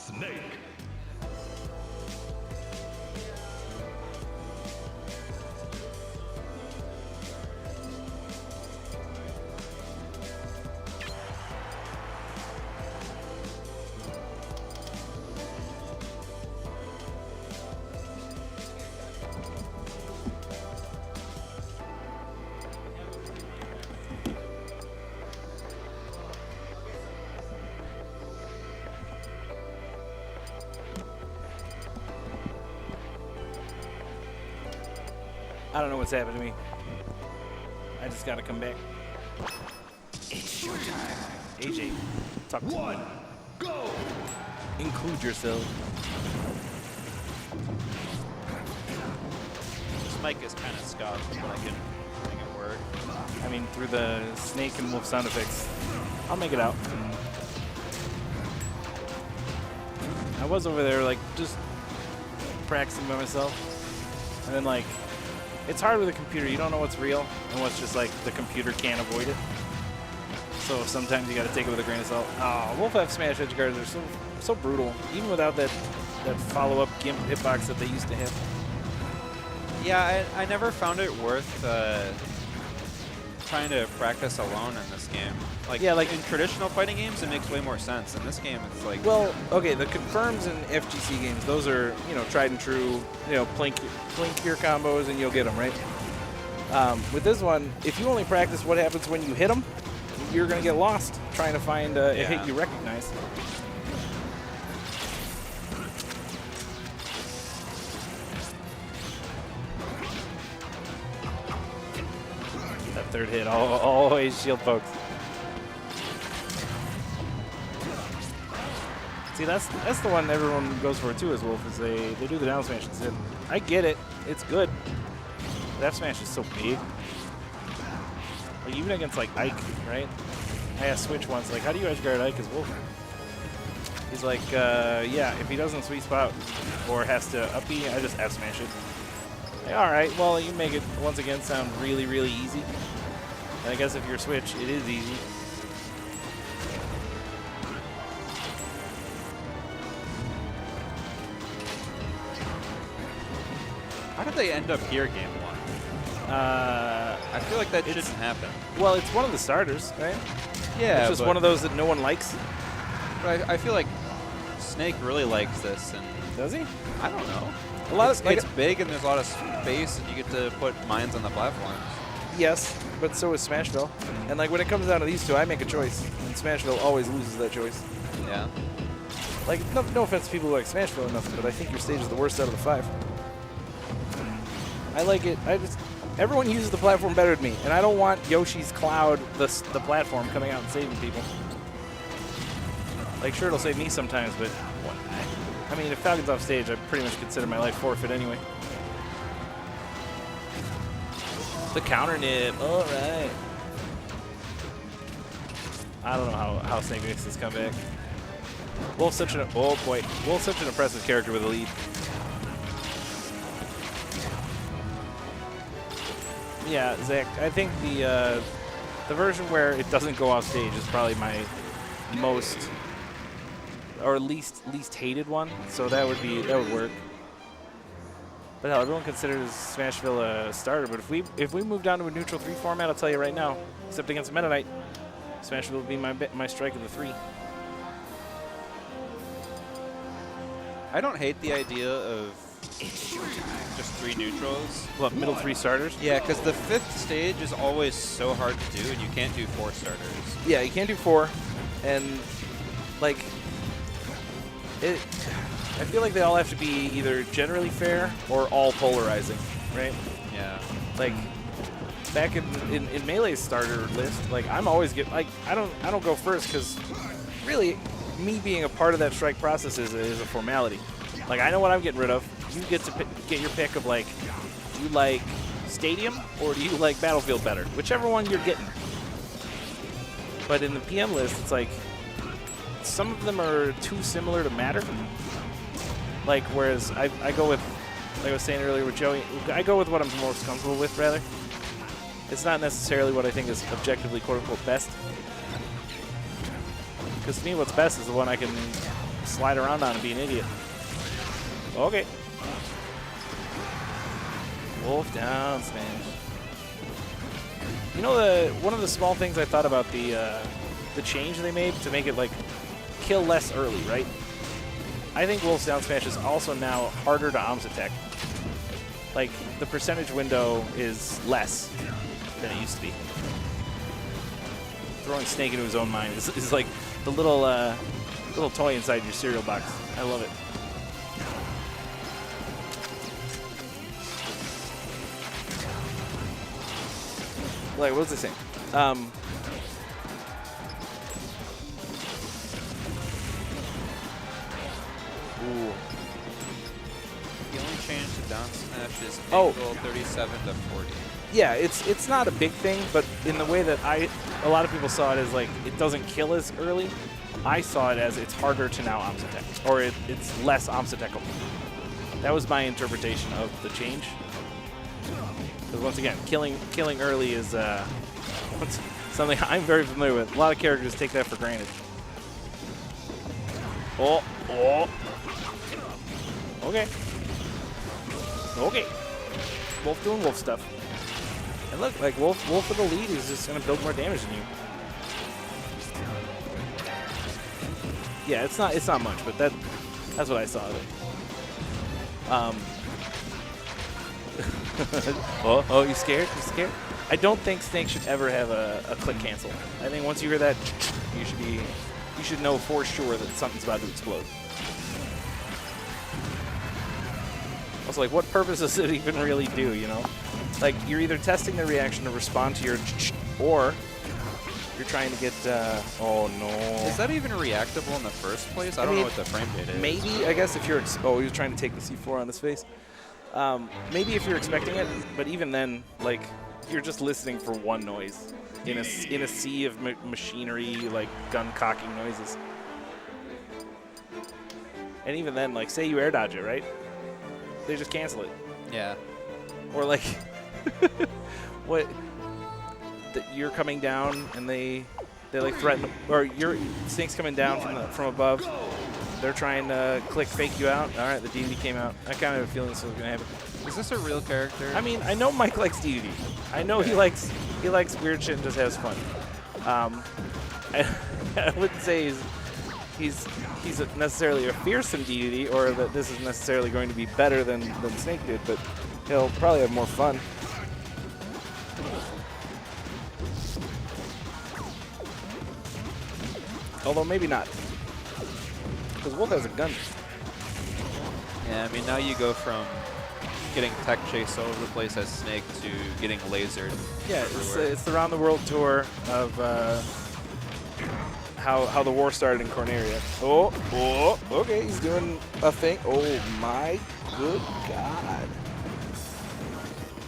Snake. I don't know what's happened to me. I just gotta come back. It's showtime. AJ, talk to me. Go! Include yourself. This mic is kind of scuffed, but I can make it work. I mean, through the snake and wolf sound effects, I'll make it out. I was over there, like, just practicing by myself. And then, like, it's hard with a computer. You don't know what's real and what's just, like, the computer can't avoid it. So sometimes you got to take it with a grain of salt. Oh, Wolf F Smash edge guards are so brutal, even without that follow-up GIMP hitbox that they used to have. Yeah, I never found it worth trying to practice alone in this game. Like, yeah, like in traditional fighting games, it makes way more sense. In this game, it's like... Well, okay, the confirms in FGC games, those are, you know, tried and true, you know, blink your combos and you'll get them, right? With this one, if you only practice what happens when you hit them, you're going to get lost trying to find a hit you recognize. That third hit, always shield pokes. See, that's the one everyone goes for too as Wolf, is they do the down smash instead. I get it, it's good. That smash is so big. Like even against like Ike, right? I asked Switch once, like, how do you edge guard Ike as Wolf? He's like, yeah, if he doesn't sweet spot or has to up B, I just F smash it. Like, all right, well you make it once again sound really, really easy. And I guess if you're Switch, it is easy. How did they end up here game one? I feel like that shouldn't happen. Well, it's one of the starters, right? Yeah, it's just one of those that no one likes. But I feel like Snake really likes this, and does he? I don't know. A lot of it's big and there's a lot of space, and you get to put mines on the platforms. Yes, but so is Smashville. And like when it comes down to these two, I make a choice, and Smashville always loses that choice. Yeah. Like no offense to people who like Smashville or nothing, but I think your stage is the worst out of the 5. I like it. Everyone uses the platform better than me, and I don't want Yoshi's Cloud, the platform, coming out and saving people. Like, sure, it'll save me sometimes, but I mean, if Falcon's off stage, I pretty much consider my life forfeit anyway. The counter nib, all right. I don't know how Snake makes this comeback. Wolf's such an Wolf's such an impressive character with a lead. Yeah, Zach, I think the version where it doesn't go off stage is probably my most or least hated one. So that would work. But hell, everyone considers Smashville a starter. But if we move down to a neutral 3 format, I'll tell you right now, except against Meta Knight, Smashville will be my strike of the 3. I don't hate the idea of just 3 neutrals. What, middle 3 starters? Yeah, because the 5th stage is always so hard to do, and you can't do 4 starters. Yeah, you can't do 4, and like I feel like they all have to be either generally fair or all polarizing, right? Yeah. Like back in Melee's starter list, like I'm always I don't go first because really me being a part of that strike process is a formality. Like I know what I'm getting rid of. You get to get your pick of like, do you like Stadium or do you like Battlefield better? Whichever one you're getting. But in the PM list, it's like some of them are too similar to matter. Like whereas I go with, like I was saying earlier with Joey, I go with what I'm most comfortable with rather. It's not necessarily what I think is objectively quote unquote best. Because to me, what's best is the one I can slide around on and be an idiot. Okay. Wolf down smash. You know, one of the small things I thought about the change they made to make it like kill less early, right? I think Wolf's down smash is also now harder to AMS attack. Like the percentage window is less than it used to be. Throwing Snake into his own mind is like the little toy inside your cereal box. I love it. Like, what was I saying? Ooh. The only change to down smash is Oh. angle 37 to 40. Yeah, it's not a big thing, but in the way that a lot of people saw it as like it doesn't kill as early, I saw it as it's harder to now AMS attack, or it's less AMS attackable. That was my interpretation of the change. Because once again, killing early is something I'm very familiar with. A lot of characters take that for granted. Oh. Okay. Okay. Wolf doing Wolf stuff. And look, like Wolf with the lead is just going to build more damage than you. Yeah, it's not much, but that's what I saw of it. Oh, you scared? You scared? I don't think Snake should ever have a click cancel. I think once you hear that, you should know for sure that something's about to explode. Also, like, what purpose does it even really do, you know? Like, you're either testing the reaction to respond to your or you're trying to get, oh no. Is that even reactable in the first place? I don't know what the frame rate is. Maybe, I guess if you're, oh, he was trying to take the C4 on his face. Maybe if you're expecting it, but even then, like, you're just listening for one noise in a sea of machinery, like gun cocking noises. And even then, like, say you air dodge it, right? They just cancel it. Yeah. Or like, what? You're coming down and they like threaten, or your Snake's coming down from above. They're trying to click fake you out. All right, the DD came out. I kind of have a feeling this was gonna happen. Is this a real character? I mean, I know Mike likes DD. I know he likes weird shit and just has fun. I wouldn't say he's necessarily a fearsome DD, or that this is necessarily going to be better than Snake did, but he'll probably have more fun. Although maybe not, because Wolf has a gun. Yeah, I mean, now you go from getting tech chased all over the place as Snake to getting lasered. Yeah, it's the round the world tour of how the war started in Corneria. Oh, okay, he's doing a thing. Oh my good God.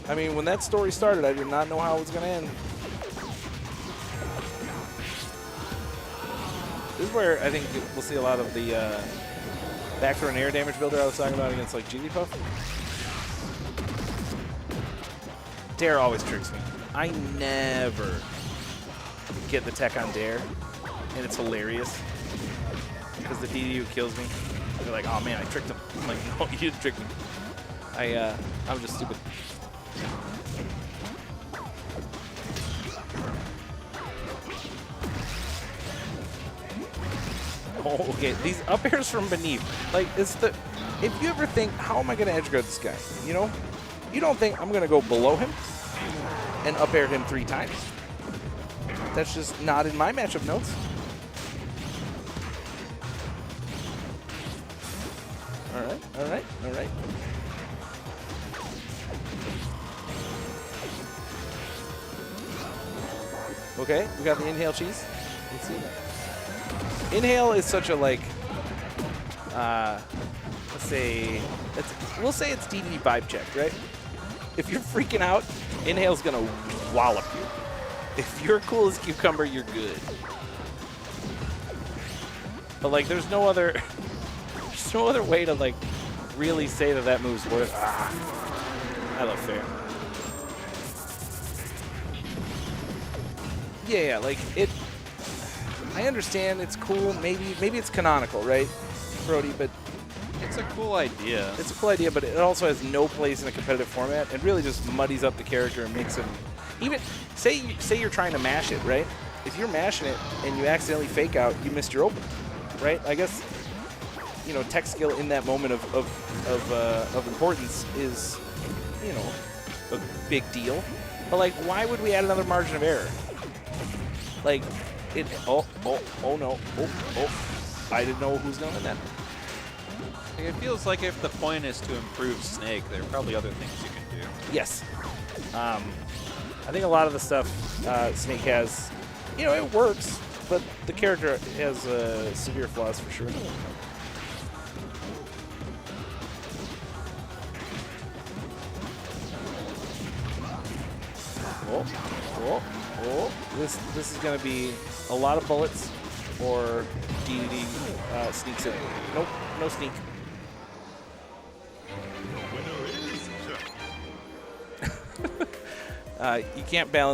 I mean, when that story started, I did not know how it was going to end. This is where I think we'll see a lot of the back throw and air damage builder I was talking about against like Jigglypuff. Dare always tricks me. I never get the tech on Dare, and it's hilarious because the DDU kills me. They're like, oh man, I tricked him. I'm like, no, you didn't trick me. I'm just stupid. Oh, okay, these up airs from beneath. Like, if you ever think, how am I going to edge guard this guy? You know? You don't think I'm going to go below him and up air him 3 times. That's just not in my matchup notes. All right. Okay, we got the inhale cheese. Let's see that. Inhale is such a, like, we'll say it's DD vibe check, right? If you're freaking out, Inhale's gonna wallop you. If you're cool as cucumber, you're good. But like, there's no other way to like really say that move's worth. I love fair. Yeah, like it. I understand it's cool. Maybe it's canonical, right? cutthroaty, but It's a cool idea. it's a cool idea, but it also has no place in a competitive format and really just muddies up the character and makes him even say you're trying to mash it, right? If you're mashing it and you accidentally fake out, you missed your open, right? I guess you know tech skill in that moment of importance is you know a big deal. But like, why would we add another margin of error? Like it. Oh no. Oh. I didn't know who's going to that. It feels like if the point is to improve Snake, there are probably other things you can do. Yes. I think a lot of the stuff Snake has, you know, it works, but the character has severe flaws for sure. Oh. This is going to be a lot of bullets or DD sneaks it. Nope, no sneak. You can't balance